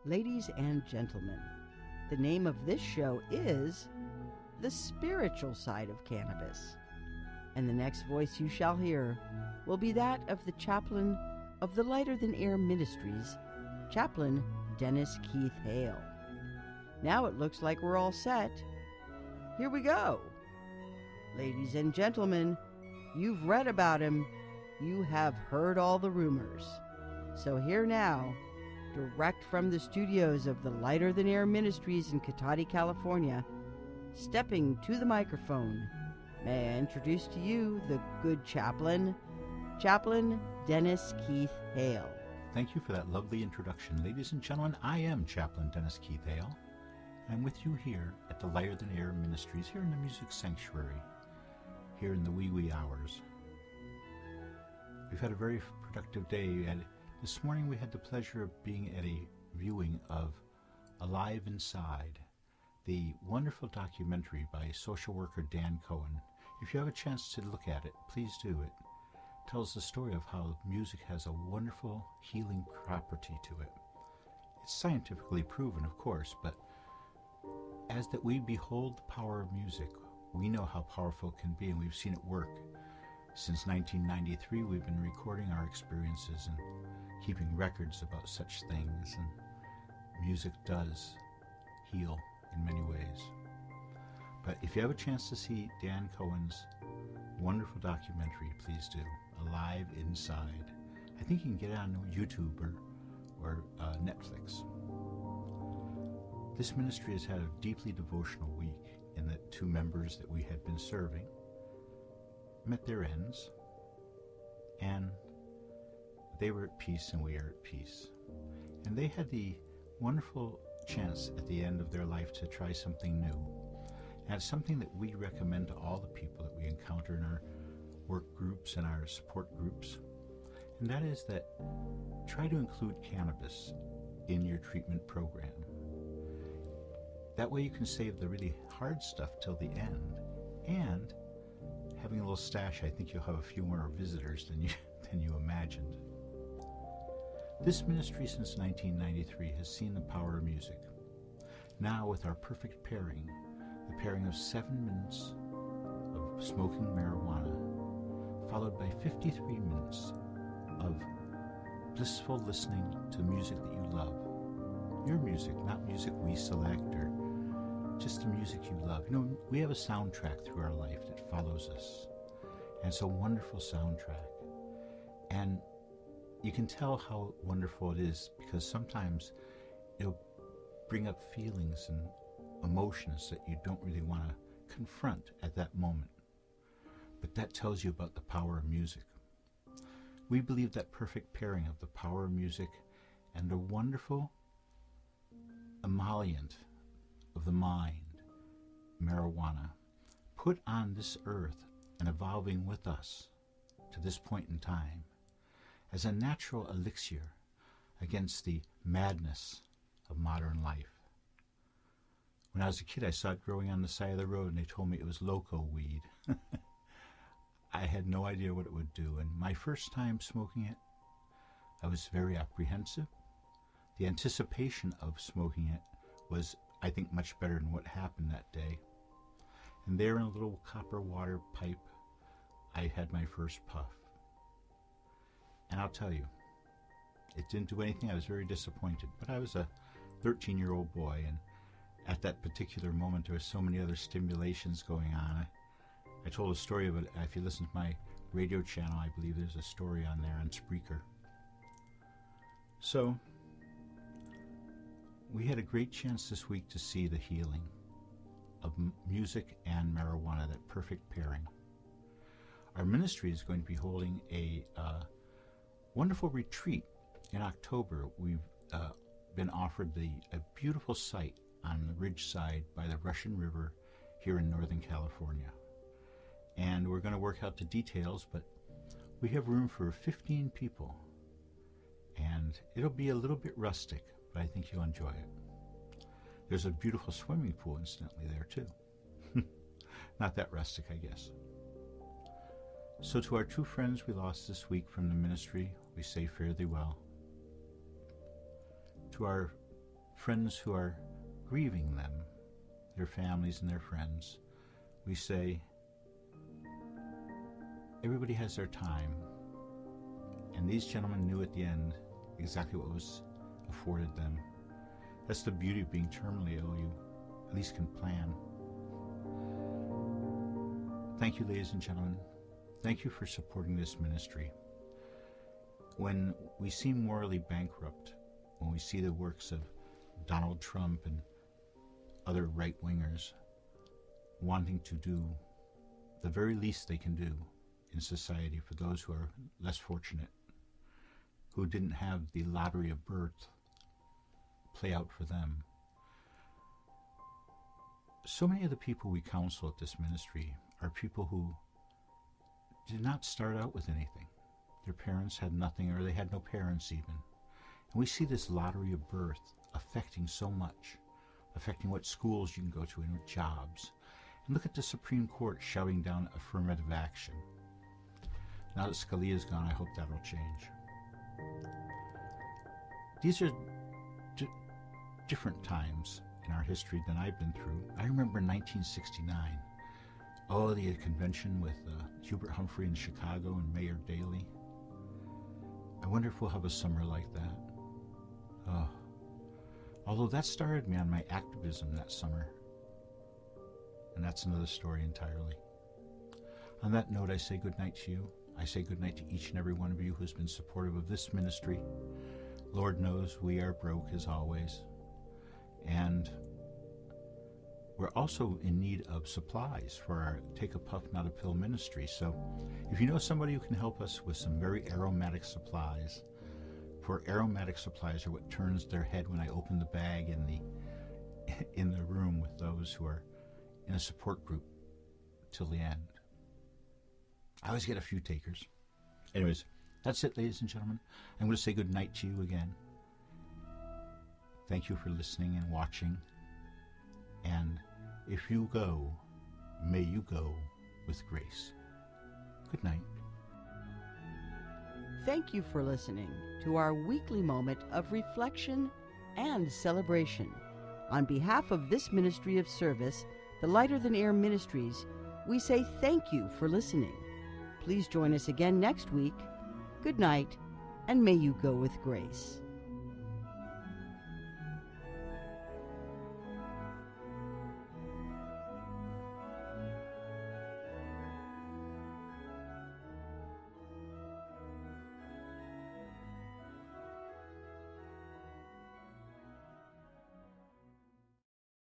Ladies and gentlemen, the name of this show is The Spiritual Side of Cannabis. And the next voice you shall hear will be that of the chaplain of the Lighter Than Air Ministries, Chaplain Dennis Keith Hale. Now it looks like we're all set. Here we go. Ladies and gentlemen, you've read about him. You have heard all the rumors. So here now, direct from the studios of the Lighter Than Air Ministries in Cotati, California, stepping to the microphone, may I introduce to you the good chaplain, Chaplain Dennis Keith Hale. Thank you for that lovely introduction. Ladies and gentlemen, I am Chaplain Dennis Keith Hale. I'm with you here at the Lighter Than Air Ministries, here in the Music Sanctuary, here in the wee hours. We've had a very productive day, and this morning we had the pleasure of being at a viewing of Alive Inside, the wonderful documentary by social worker Dan Cohen. If you have a chance to look at it, please do. It tells the story of how music has a wonderful healing property to it. It's scientifically proven, of course, but as that we behold the power of music, we know how powerful it can be, and we've seen it work. Since 1993, we've been recording our experiences and keeping records about such things, and music does heal in many ways. But if you have a chance to see Dan Cohen's wonderful documentary, please do. Alive Inside. I think you can get it on YouTube or Netflix. This ministry has had a deeply devotional week in that two members that we had been serving met their ends, and they were at peace and we are at peace. And they had the wonderful chance at the end of their life to try something new. And it's something that we recommend to all the people that we encounter in our work groups and our support groups. And that is that try to include cannabis in your treatment program. That way you can save the really hard stuff till the end. And having a little stash, I think you'll have a few more visitors than you imagined. This ministry since 1993 has seen the power of music. Now with our perfect pairing, the pairing of 7 minutes of smoking marijuana, followed by 53 minutes of blissful listening to music that you love. Your music, not music we select, or just the music you love. You know, we have a soundtrack through our life that follows us. And it's a wonderful soundtrack. And you can tell how wonderful it is because sometimes it'll bring up feelings and emotions that you don't really want to confront at that moment. But that tells you about the power of music. We believe that perfect pairing of the power of music and a wonderful emollient of the mind, marijuana, put on this earth and evolving with us to this point in time as a natural elixir against the madness of modern life. When I was a kid, I saw it growing on the side of the road, and they told me it was loco weed. I had no idea what it would do, and my first time smoking it, I was very apprehensive. The anticipation of smoking it was, I think, much better than what happened that day. And there in a little copper water pipe, I had my first puff. And I'll tell you, it didn't do anything. I was very disappointed, but I was a 13-year-old boy, and at that particular moment, there were so many other stimulations going on. I told a story of it. If you listen to my radio channel, I believe there's a story on there on Spreaker. So, we had a great chance this week to see the healing of music and marijuana, that perfect pairing. Our ministry is going to be holding a wonderful retreat in October. We've been offered a beautiful site on the ridge side by the Russian River here in Northern California. And we're going to work out the details, but we have room for 15 people. And it'll be a little bit rustic, but I think you'll enjoy it. There's a beautiful swimming pool, incidentally, there too. Not that rustic, I guess. So to our two friends we lost this week from the ministry, we say fare thee well. To our friends who are grieving them, their families and their friends, we say, everybody has their time, and these gentlemen knew at the end exactly what was afforded them. That's the beauty of being terminally ill. You at least can plan. Thank you, ladies and gentlemen. Thank you for supporting this ministry. When we seem morally bankrupt, when we see the works of Donald Trump and other right-wingers wanting to do the very least they can do in society for those who are less fortunate, who didn't have the lottery of birth play out for them. So many of the people we counsel at this ministry are people who did not start out with anything. Their parents had nothing, or they had no parents even. And we see this lottery of birth affecting so much, affecting what schools you can go to and what jobs. And look at the Supreme Court shouting down affirmative action. Now that Scalia's gone, I hope that'll change. These are different times in our history than I've been through. I remember in 1969, the convention with Hubert Humphrey in Chicago and Mayor Daley. I wonder if we'll have a summer like that. Although that started me on my activism that summer. And that's another story entirely. On that note, I say good night to you. I say good night to each and every one of you who's been supportive of this ministry. Lord knows we are broke as always. And we're also in need of supplies for our Take a Puff, Not a Pill ministry. So if you know somebody who can help us with some very aromatic supplies, for aromatic supplies are what turns their head when I open the bag in the room with those who are in a support group till the end. I always get a few takers. Anyways, that's it, ladies and gentlemen. I'm going to say good night to you again. Thank you for listening and watching. And if you go, may you go with grace. Good night. Thank you for listening to our weekly moment of reflection and celebration. On behalf of this ministry of service, the Lighter Than Air Ministries, we say thank you for listening. Please join us again next week. Good night, and may you go with grace.